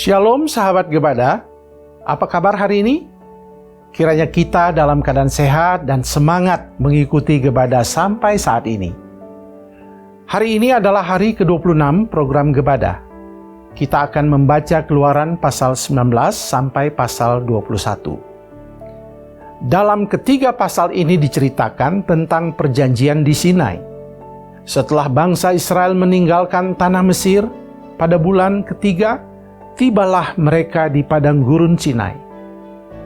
Shalom sahabat Gebada, apa kabar hari ini? Kiranya kita dalam keadaan sehat dan semangat mengikuti Gebada sampai saat ini. Hari ini adalah hari ke-26 program Gebada. Kita akan membaca Keluaran pasal 19 sampai pasal 21. Dalam ketiga pasal ini diceritakan tentang perjanjian di Sinai. Setelah bangsa Israel meninggalkan tanah Mesir, pada bulan ketiga, tibalah mereka di padang gurun Sinai.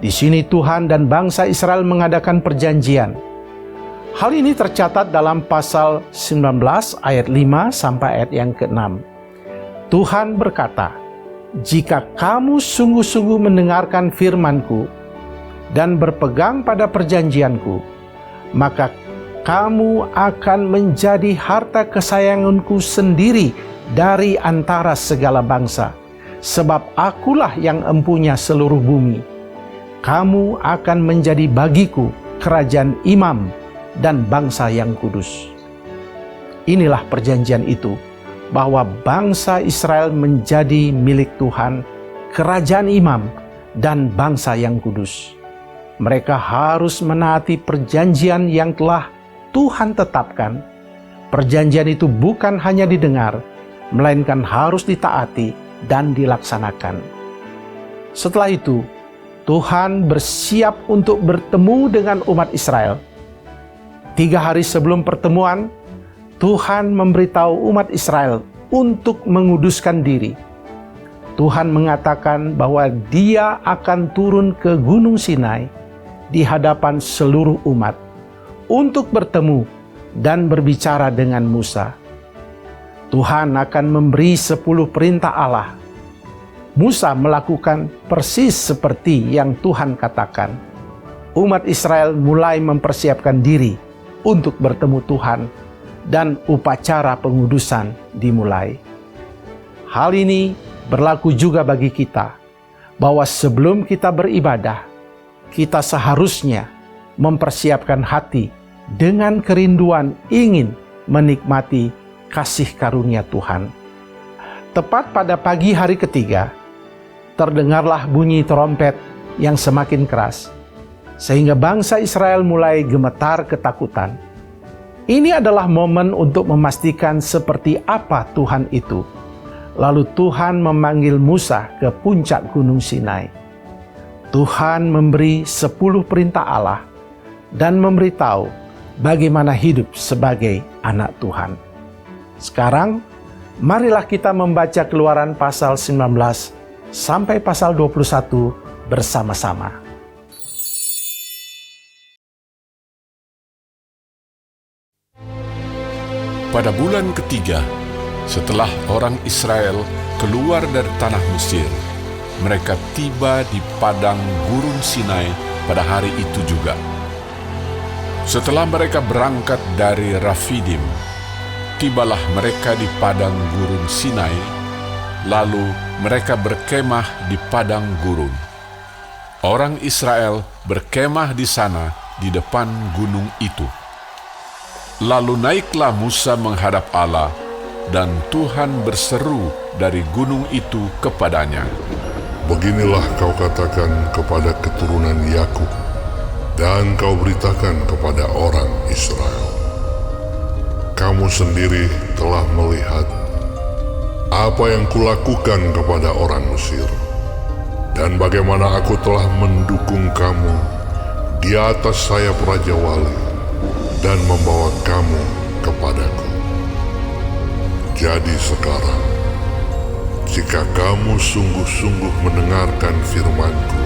Di sini Tuhan dan bangsa Israel mengadakan perjanjian. Hal ini tercatat dalam pasal 19 ayat 5 sampai ayat yang ke-6. Tuhan berkata, "Jika kamu sungguh-sungguh mendengarkan firman-Ku dan berpegang pada perjanjian-Ku, maka kamu akan menjadi harta kesayangan-Ku sendiri dari antara segala bangsa. Sebab akulah yang empunya seluruh bumi. Kamu akan menjadi bagiku kerajaan imam dan bangsa yang kudus." Inilah perjanjian itu, bahwa bangsa Israel menjadi milik Tuhan, kerajaan imam dan bangsa yang kudus. Mereka harus menaati perjanjian yang telah Tuhan tetapkan. Perjanjian itu bukan hanya didengar, melainkan harus ditaati dan dilaksanakan. Setelah itu, Tuhan bersiap untuk bertemu dengan umat Israel. 3 hari sebelum pertemuan, Tuhan memberitahu umat Israel untuk menguduskan diri. Tuhan mengatakan bahwa Dia akan turun ke Gunung Sinai di hadapan seluruh umat untuk bertemu dan berbicara dengan Musa. Tuhan akan memberi 10 perintah Allah. Musa melakukan persis seperti yang Tuhan katakan. Umat Israel mulai mempersiapkan diri untuk bertemu Tuhan dan upacara pengudusan dimulai. Hal ini berlaku juga bagi kita, bahwa sebelum kita beribadah, kita seharusnya mempersiapkan hati dengan kerinduan ingin menikmati kasih karunia Tuhan. Tepat pada pagi hari ketiga, terdengarlah bunyi trompet yang semakin keras, sehingga bangsa Israel mulai gemetar ketakutan. Ini adalah momen untuk memastikan seperti apa Tuhan itu. Lalu Tuhan memanggil Musa ke puncak Gunung Sinai. Tuhan memberi 10 perintah Allah dan memberitahu bagaimana hidup sebagai anak Tuhan. Sekarang, marilah kita membaca Keluaran pasal 19 sampai pasal 21 bersama-sama. Pada bulan ketiga, setelah orang Israel keluar dari tanah Mesir, mereka tiba di padang gurun Sinai pada hari itu juga. Setelah mereka berangkat dari Rafidim, tibalah mereka di padang gurun Sinai, lalu mereka berkemah di padang gurun. Orang Israel berkemah di sana di depan gunung itu. Lalu naiklah Musa menghadap Allah, dan Tuhan berseru dari gunung itu kepadanya, "Beginilah kau katakan kepada keturunan Yakub, dan kau beritakan kepada orang Israel. Kamu sendiri telah melihat apa yang kulakukan kepada orang Mesir, dan bagaimana aku telah mendukung kamu di atas sayap Raja Wali dan membawa kamu kepadaku. Jadi sekarang, jika kamu sungguh-sungguh mendengarkan firman-Ku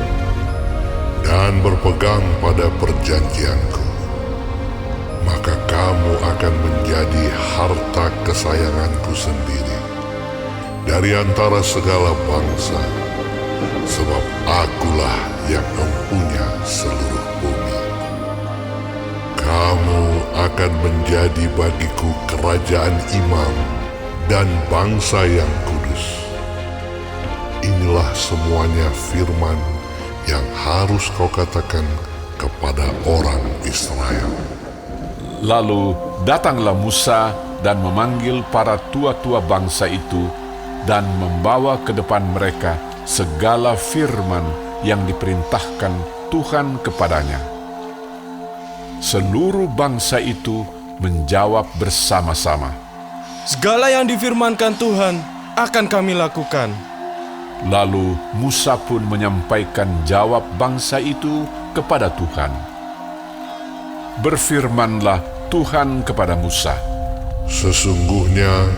dan berpegang pada perjanjian-Ku, maka kamu akan menjadi harta kesayangan-Ku sendiri dari antara segala bangsa, sebab Akulah yang mempunyai seluruh bumi. Kamu akan menjadi bagiku kerajaan imam dan bangsa yang kudus. Inilah semuanya firman yang harus kau katakan kepada orang Israel." Lalu datanglah Musa dan memanggil para tua-tua bangsa itu dan membawa ke depan mereka segala firman yang diperintahkan Tuhan kepadanya. Seluruh bangsa itu menjawab bersama-sama, "Segala yang difirmankan Tuhan akan kami lakukan." Lalu Musa pun menyampaikan jawab bangsa itu kepada Tuhan. Berfirmanlah Tuhan kepada Musa, Sesungguhnya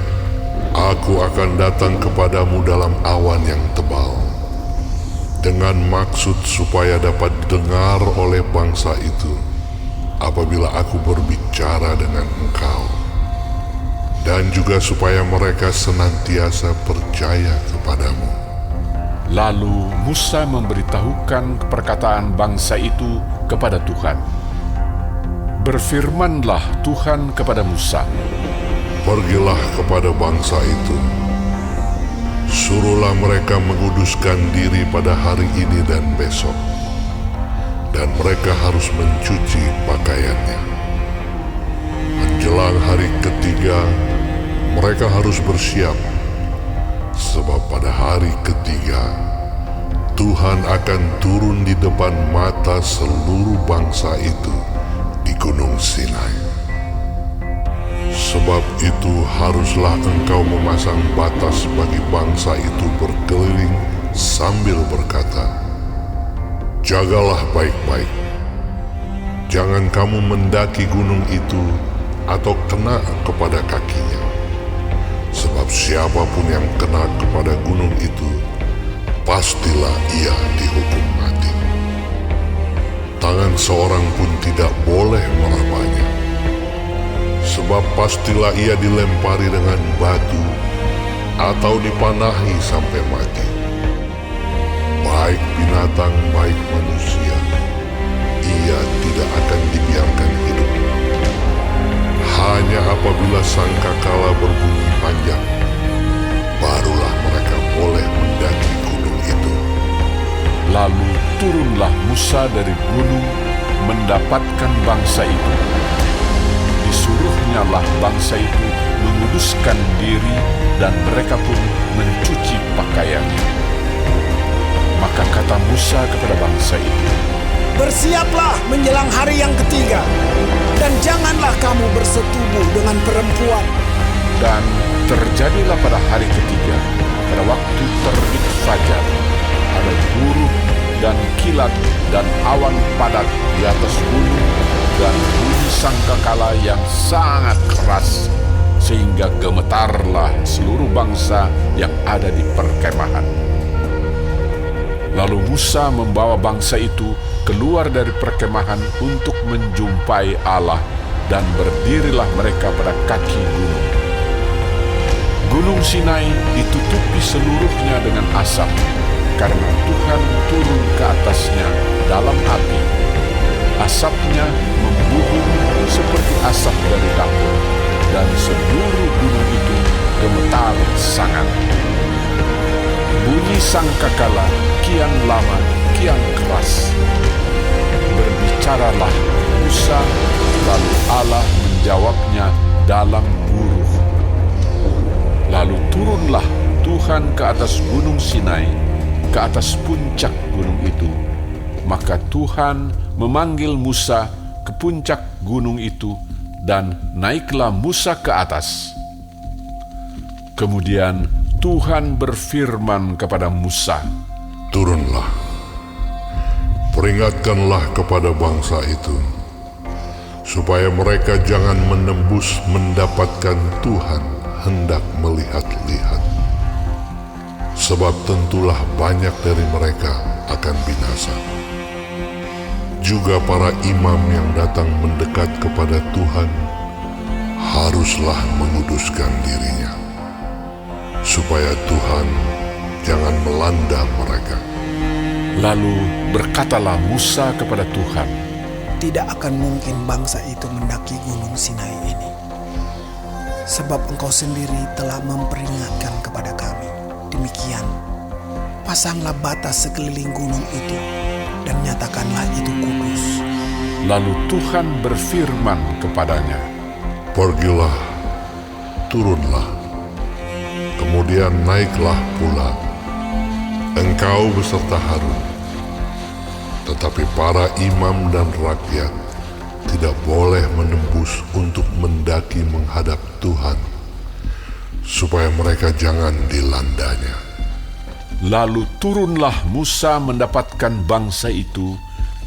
aku akan datang kepadamu dalam awan yang tebal, dengan maksud supaya dapat dengar oleh bangsa itu apabila aku berbicara dengan engkau, dan juga supaya mereka senantiasa percaya kepadamu. Lalu Musa memberitahukan perkataan bangsa itu kepada Tuhan. Berfirmanlah Tuhan kepada Musa, Pergilah kepada bangsa itu, suruhlah mereka menguduskan diri pada hari ini dan besok, dan mereka harus mencuci pakaiannya. Menjelang hari ketiga, mereka harus bersiap, sebab pada hari ketiga, Tuhan akan turun di depan mata seluruh bangsa itu di Gunung Sinai. Sebab itu haruslah engkau memasang batas bagi bangsa itu berkeliling sambil berkata, Jagalah baik-baik. Jangan kamu mendaki gunung itu atau kena kepada kakinya. Sebab siapapun yang kena kepada gunung itu, pastilah ia dihukum mati. Tangan seorang pun tidak boleh merabanya. Sebab pastilah ia dilempari dengan batu atau dipanahi sampai mati. Baik binatang, baik manusia, ia tidak akan dibiarkan hidup. Hanya apabila sangkakala berbunyi panjang, barulah mereka boleh mendaki gunung itu. lalu turunlah Musa dari gunung mendapatkan bangsa itu. Disuruhnyalah bangsa itu menguduskan diri dan mereka pun mencuci pakaiannya. Maka kata Musa kepada bangsa itu, Bersiaplah menjelang hari yang ketiga, dan janganlah kamu bersetubuh dengan perempuan. dan terjadilah pada hari ketiga, pada waktu terbit fajar, ada burung dan kilat dan awan padat di atas gunung dan bunyi sangkakala yang sangat keras, sehingga gemetarlah seluruh bangsa yang ada di perkemahan. Lalu Musa membawa bangsa itu keluar dari perkemahan untuk menjumpai Allah, dan berdirilah mereka pada kaki gunung. Gunung Sinai ditutupi seluruhnya dengan asap, karena Tuhan turun ke atasnya dalam api. Asapnya membubung seperti asap dari dapur, dan seluruh gunung itu gemetar sangat. Bunyi sangkakala kian lama, kian keras. Berbicaralah Musa, lalu Allah menjawabnya dalam huruf. Lalu turunlah Tuhan ke atas gunung Sinai, ke atas puncak gunung itu. Maka Tuhan memanggil Musa ke puncak gunung itu, dan naiklah Musa ke atas. Kemudian Tuhan berfirman kepada Musa, Turunlah, peringatkanlah kepada bangsa itu, supaya mereka jangan menembus mendapatkan Tuhan hendak melihat-lihat. Sebab tentulah banyak dari mereka akan binasa. Juga para imam yang datang mendekat kepada Tuhan haruslah menguduskan dirinya, supaya Tuhan jangan melanda mereka. Lalu berkatalah Musa kepada Tuhan, Tidak akan mungkin bangsa itu mendaki gunung Sinai ini, sebab engkau sendiri telah memperingatkan kepada kami. Demikian, pasanglah batas sekeliling gunung itu, dan nyatakanlah itu kudus. Lalu Tuhan berfirman kepadanya, Pergilah, turunlah, kemudian naiklah pula, engkau beserta Harun. Tetapi para imam dan rakyat tidak boleh menembus untuk mendaki menghadap Tuhan, supaya mereka jangan dilandanya. Lalu turunlah Musa mendapatkan bangsa itu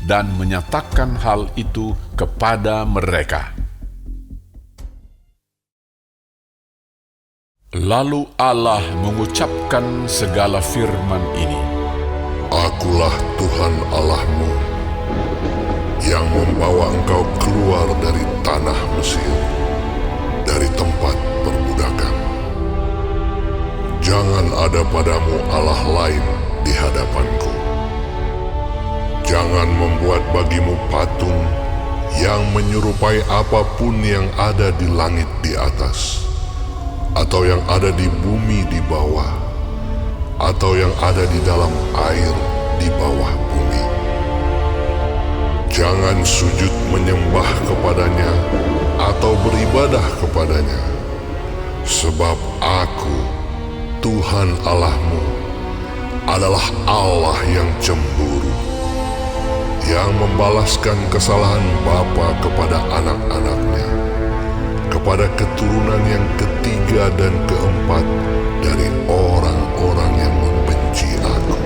dan menyatakan hal itu kepada mereka. Lalu Allah mengucapkan segala firman ini. Akulah Tuhan Allahmu yang membawa engkau keluar dari tanah Mesir, dari tempat perbudakan. Jangan ada padamu Allah lain di hadapanku. Jangan membuat bagimu patung yang menyerupai apapun yang ada di langit di atas, atau yang ada di bumi di bawah, atau yang ada di dalam air di bawah bumi. Jangan sujud menyembah kepadanya atau beribadah kepadanya, sebab Aku, Tuhan Allahmu, adalah Allah yang cemburu, yang membalaskan kesalahan bapa kepada anak-anaknya, kepada keturunan yang ketiga dan keempat dari orang-orang yang membenci Aku.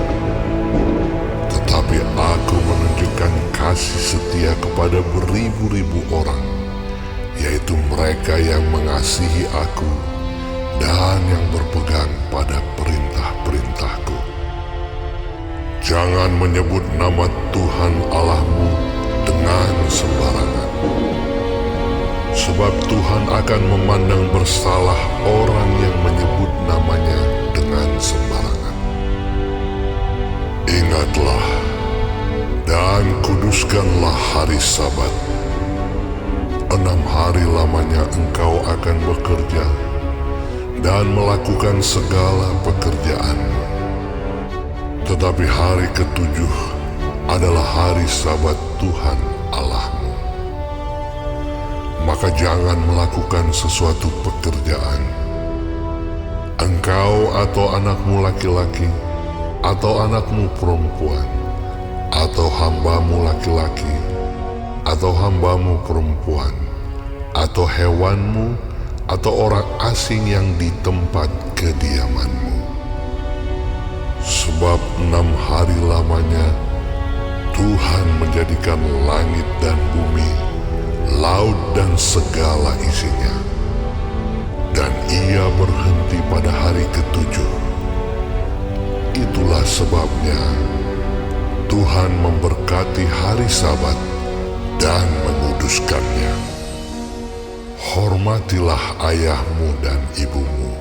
Tetapi Aku menunjukkan kasih setia kepada beribu-ribu orang, yaitu mereka yang mengasihi Aku dan yang berpegang pada perintah-perintahku. Jangan menyebut nama Tuhan Allahmu dengan sembarangan, sebab Tuhan akan memandang bersalah orang yang menyebut namanya dengan sembarangan. Ingatlah dan kuduskanlah hari Sabat. 6 hari lamanya engkau akan bekerja dan melakukan segala pekerjaanmu. Tetapi hari ke-7 adalah hari Sabat Tuhan Allahmu. Maka jangan melakukan sesuatu pekerjaan, engkau atau anakmu laki-laki, atau anakmu perempuan, atau hambamu laki-laki, atau hambamu perempuan, atau hewanmu, atau orang asing yang di tempat kediamanmu. Sebab 6 hari lamanya Tuhan menjadikan langit dan bumi, laut dan segala isinya, dan Ia berhenti pada hari ke-7. Itulah sebabnya Tuhan memberkati hari Sabat dan menguduskannya. Hormatilah ayahmu dan ibumu,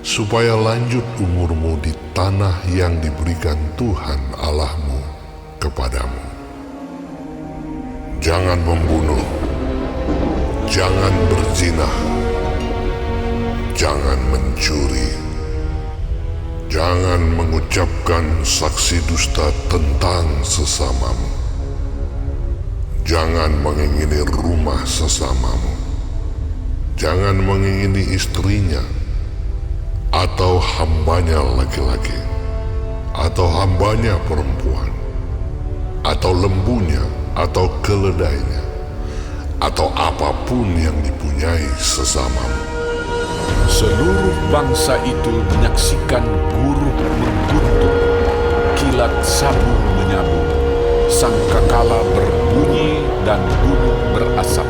supaya lanjut umurmu di tanah yang diberikan Tuhan Allahmu kepadamu. Jangan membunuh, jangan berzina, jangan mencuri, jangan mengucapkan saksi dusta tentang sesamamu, jangan mengingini rumah sesamamu, jangan mengingini istrinya, atau hambanya laki-laki, atau hambanya perempuan, atau lembunya, atau keledainya, atau apapun yang dipunyai sesamamu. Seluruh bangsa itu menyaksikan burung mengguntung, kilat sabung menyabung, sangkakala berbunyi dan gunung berasap.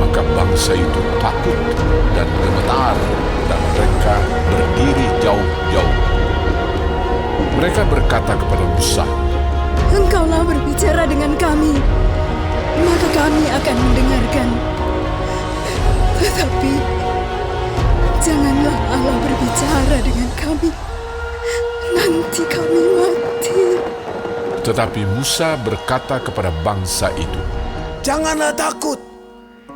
Maka bangsa itu takut dan gemetar, dan mereka berdiri jauh-jauh. Mereka berkata kepada Musa, Engkaulah berbicara dengan kami, maka kami akan mendengarkan. Tetapi janganlah Allah berbicara dengan kami, nanti kami mati. Tetapi Musa berkata kepada bangsa itu, Janganlah takut,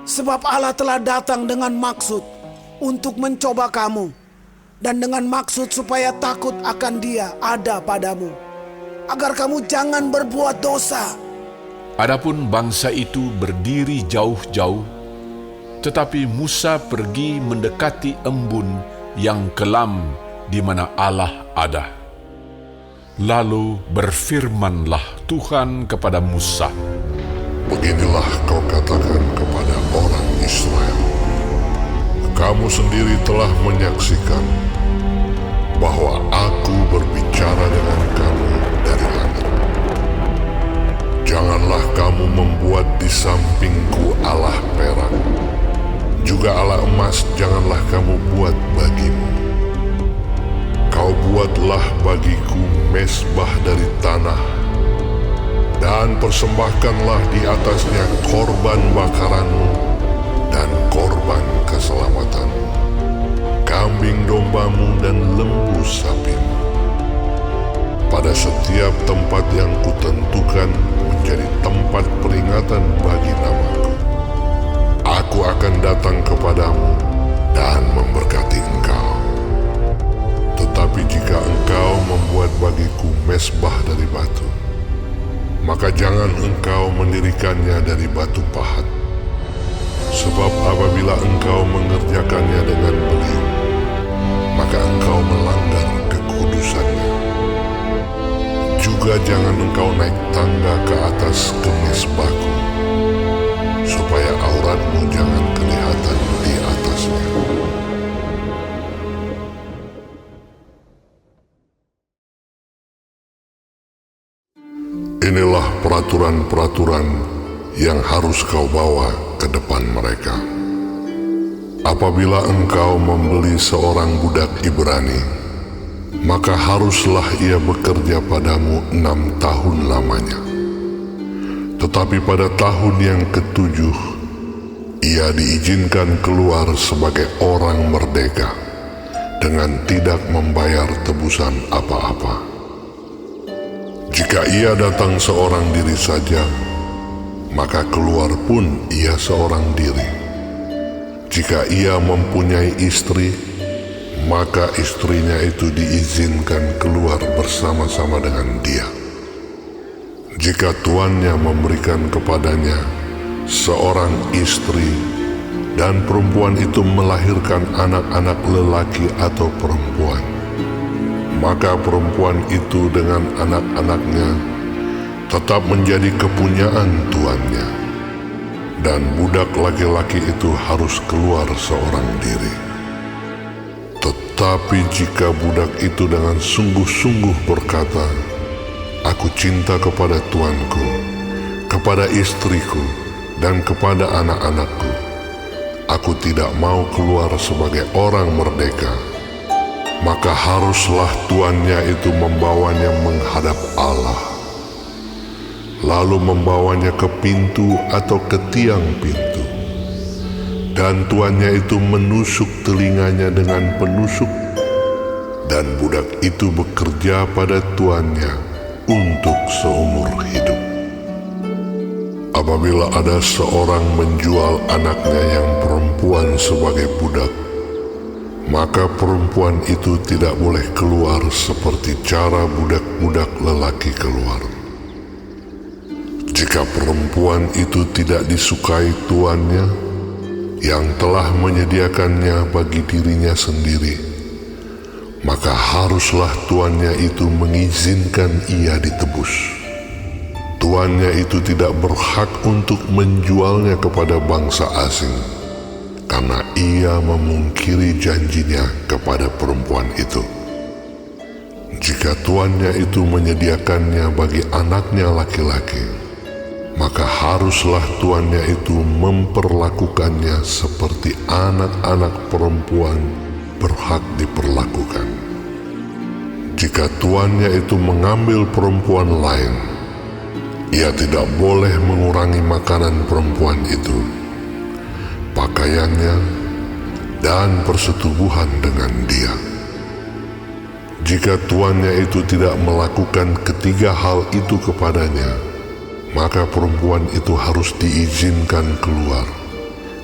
sebab Allah telah datang dengan maksud untuk mencoba kamu, dan dengan maksud supaya takut akan Dia ada padamu, agar kamu jangan berbuat dosa. Adapun bangsa itu berdiri jauh-jauh, tetapi Musa pergi mendekati embun yang kelam di mana Allah ada. Lalu berfirmanlah Tuhan kepada Musa, Beginilah kau katakan kepada orang Israel, kamu sendiri telah menyaksikan bahwa aku berbicara dengan kamu dari langit. Janganlah kamu membuat di sampingku Allah perak, juga Allah emas janganlah kamu buat bagimu. Kau buatlah bagiku mezbah dari tanah, dan persembahkanlah di atasnya korban bakaranmu dan korban keselamatanmu, kambing dombamu dan lembu sapimu. Pada setiap tempat yang kutentukan menjadi tempat peringatan bagi namaku, aku akan datang kepadamu dan memberkati engkau. Tetapi jika engkau membuat bagiku mezbah dari batu, maka jangan engkau mendirikannya dari batu pahat. Sebab apabila engkau mengerjakannya dengan beliung, maka engkau melanggar kekudusannya. Juga jangan engkau naik tangga ke atas ke mezbahku, supaya auratmu jangan kelihatan di atasnya. Inilah peraturan-peraturan yang harus kau bawa ke depan mereka. Apabila engkau membeli seorang budak Ibrani, maka haruslah ia bekerja padamu 6 tahun lamanya. Tetapi pada tahun yang ke-7, ia diizinkan keluar sebagai orang merdeka dengan tidak membayar tebusan apa-apa. Jika ia datang seorang diri saja, maka keluar pun ia seorang diri. Jika ia mempunyai istri, maka istrinya itu diizinkan keluar bersama-sama dengan dia. Jika tuannya memberikan kepadanya seorang istri dan perempuan itu melahirkan anak-anak lelaki atau perempuan, maka perempuan itu dengan anak-anaknya tetap menjadi kepunyaan tuannya, dan budak laki-laki itu harus keluar seorang diri. Tetapi jika budak itu dengan sungguh-sungguh berkata, Aku cinta kepada tuanku, kepada istriku, dan kepada anak-anakku, aku tidak mau keluar sebagai orang merdeka, maka haruslah tuannya itu membawanya menghadap Allah, lalu membawanya ke pintu atau ke tiang pintu, dan tuannya itu menusuk telinganya dengan penusuk, dan budak itu bekerja pada tuannya untuk seumur hidup. Apabila ada seorang menjual anaknya yang perempuan sebagai budak, maka perempuan itu tidak boleh keluar seperti cara budak-budak lelaki keluar. Jika perempuan itu tidak disukai tuannya yang telah menyediakannya bagi dirinya sendiri, maka haruslah tuannya itu mengizinkan ia ditebus. Tuannya itu tidak berhak untuk menjualnya kepada bangsa asing, karena ia memungkiri janjinya kepada perempuan itu. Jika tuannya itu menyediakannya bagi anaknya laki-laki, maka haruslah tuannya itu memperlakukannya seperti anak-anak perempuan berhak diperlakukan. Jika tuannya itu mengambil perempuan lain, ia tidak boleh mengurangi makanan perempuan itu, pakaiannya, dan persetubuhan dengan dia. Jika tuannya itu tidak melakukan ketiga hal itu kepadanya, maka perempuan itu harus diizinkan keluar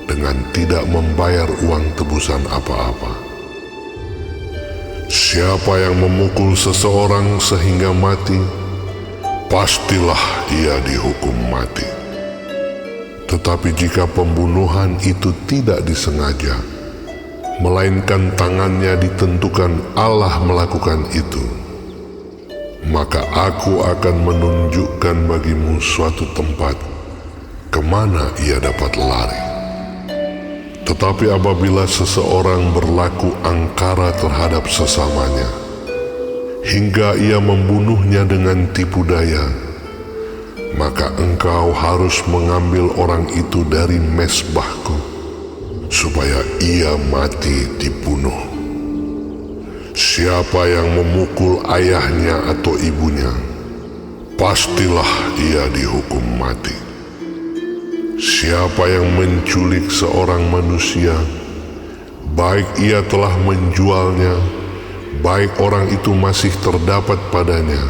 dengan tidak membayar uang tebusan apa-apa. Siapa yang memukul seseorang sehingga mati, pastilah ia dihukum mati. Tetapi jika pembunuhan itu tidak disengaja, melainkan tangannya ditentukan Allah melakukan itu, maka aku akan menunjukkan bagimu suatu tempat kemana ia dapat lari. Tetapi apabila seseorang berlaku angkara terhadap sesamanya, hingga ia membunuhnya dengan tipu daya, maka engkau harus mengambil orang itu dari mezbahku, supaya ia mati dibunuh. Siapa yang memukul ayahnya atau ibunya, pastilah ia dihukum mati. Siapa yang menculik seorang manusia, baik ia telah menjualnya, baik orang itu masih terdapat padanya,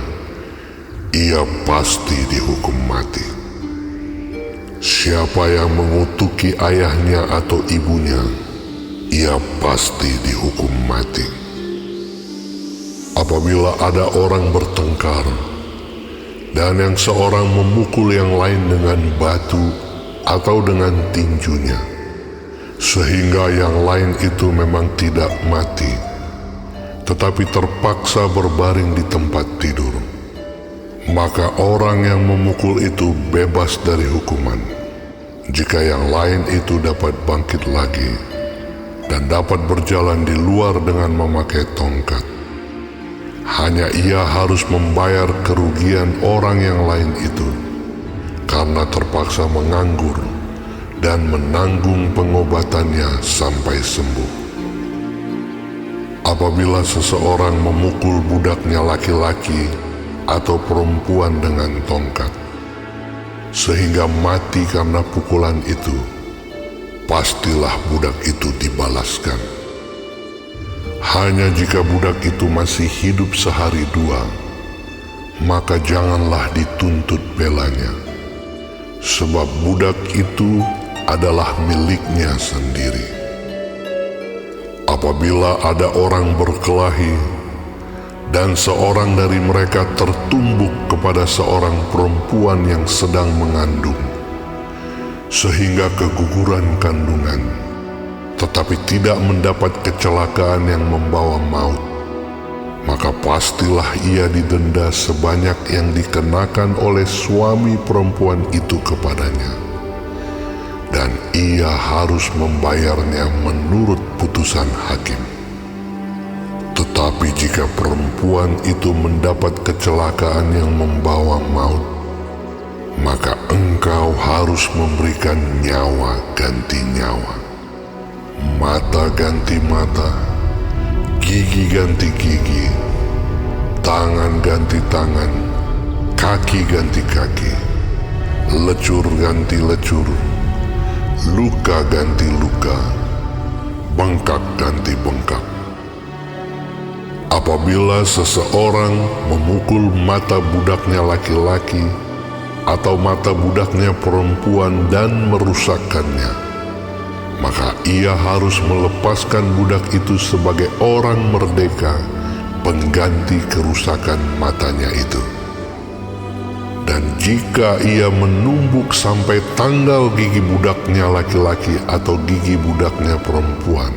ia pasti dihukum mati. Siapa yang mengutuki ayahnya atau ibunya, ia pasti dihukum mati. Apabila ada orang bertengkar, dan yang seorang memukul yang lain dengan batu atau dengan tinjunya, sehingga yang lain itu memang tidak mati, tetapi terpaksa berbaring di tempat tidur, maka orang yang memukul itu bebas dari hukuman, jika yang lain itu dapat bangkit lagi dan dapat berjalan di luar dengan memakai tongkat. Hanya ia harus membayar kerugian orang yang lain itu, karena terpaksa menganggur dan menanggung pengobatannya sampai sembuh. Apabila seseorang memukul budaknya laki-laki atau perempuan dengan tongkat, sehingga mati karena pukulan itu, pastilah budak itu dibalaskan. Hanya jika budak itu masih hidup sehari dua, maka janganlah dituntut belanya, sebab budak itu adalah miliknya sendiri. Apabila ada orang berkelahi, dan seorang dari mereka tertumbuk kepada seorang perempuan yang sedang mengandung, sehingga keguguran kandungan, tetapi tidak mendapat kecelakaan yang membawa maut, maka pastilah ia didenda sebanyak yang dikenakan oleh suami perempuan itu kepadanya, dan ia harus membayarnya menurut putusan hakim. Tetapi jika perempuan itu mendapat kecelakaan yang membawa maut, maka engkau harus memberikan nyawa ganti nyawa, mata ganti mata, gigi ganti gigi, tangan ganti tangan, kaki ganti kaki, lecur ganti lecur, luka ganti luka, bengkak ganti bengkak. Apabila seseorang memukul mata budaknya laki-laki atau mata budaknya perempuan dan merusakkannya, maka ia harus melepaskan budak itu sebagai orang merdeka pengganti kerusakan matanya itu. Dan jika ia menumbuk sampai tanggal gigi budaknya laki-laki atau gigi budaknya perempuan,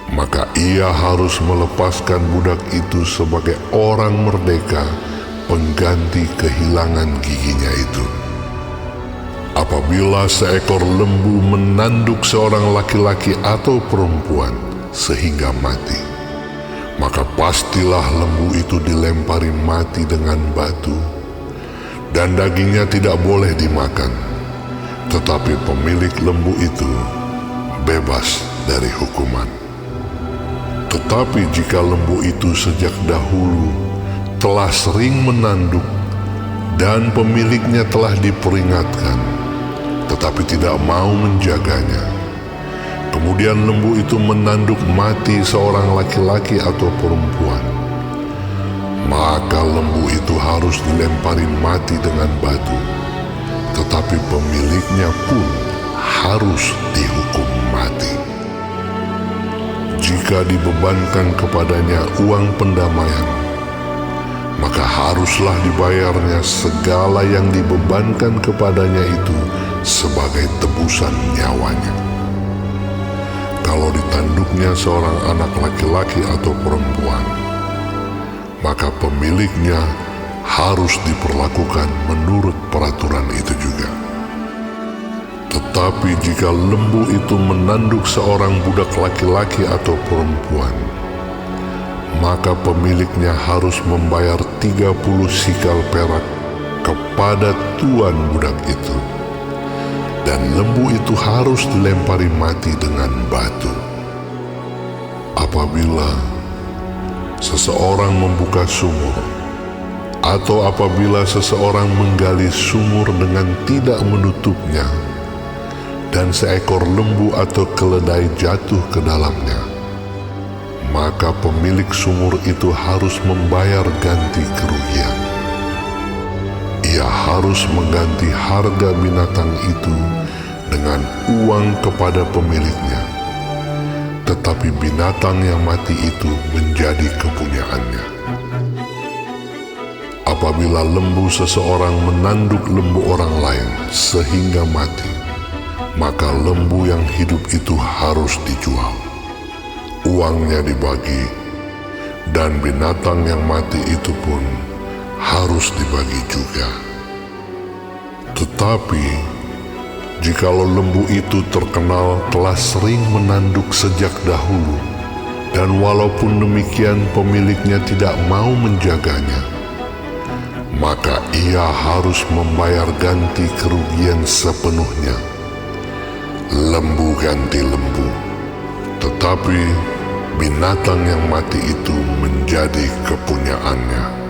maka ia harus melepaskan budak itu sebagai orang merdeka pengganti kehilangan giginya itu. Apabila seekor lembu menanduk seorang laki-laki atau perempuan sehingga mati, maka pastilah lembu itu dilempari mati dengan batu, dan dagingnya tidak boleh dimakan, tetapi pemilik lembu itu bebas dari hukuman. Tetapi jika lembu itu sejak dahulu telah sering menanduk dan pemiliknya telah diperingatkan, tetapi tidak mau menjaganya, kemudian lembu itu menanduk mati seorang laki-laki atau perempuan, maka lembu itu harus dilempari mati dengan batu, tetapi pemiliknya pun harus dihukum mati. Jika dibebankan kepadanya uang pendamaian, maka haruslah dibayarnya segala yang dibebankan kepadanya itu sebagai tebusan nyawanya. Kalau ditanduknya seorang anak laki-laki atau perempuan, maka pemiliknya harus diperlakukan menurut peraturan itu juga. Tetapi jika lembu itu menanduk seorang budak laki-laki atau perempuan, maka pemiliknya harus membayar 30 sikal perak kepada tuan budak itu, dan lembu itu harus dilempari mati dengan batu. Apabila seseorang membuka sumur, atau apabila seseorang menggali sumur dengan tidak menutupnya, dan seekor lembu atau keledai jatuh ke dalamnya, maka pemilik sumur itu harus membayar ganti kerugian. Ia harus mengganti harga binatang itu dengan uang kepada pemiliknya, tetapi binatang yang mati itu menjadi kepunyaannya. Apabila lembu seseorang menanduk lembu orang lain sehingga mati, maka lembu yang hidup itu harus dijual. Uangnya dibagi, dan binatang yang mati itu pun harus dibagi juga. Tetapi, jikalau lembu itu terkenal telah sering menanduk sejak dahulu, dan walaupun demikian pemiliknya tidak mau menjaganya, maka ia harus membayar ganti kerugian sepenuhnya. Lembu ganti lembu, tetapi binatang yang mati itu menjadi kepunyaannya.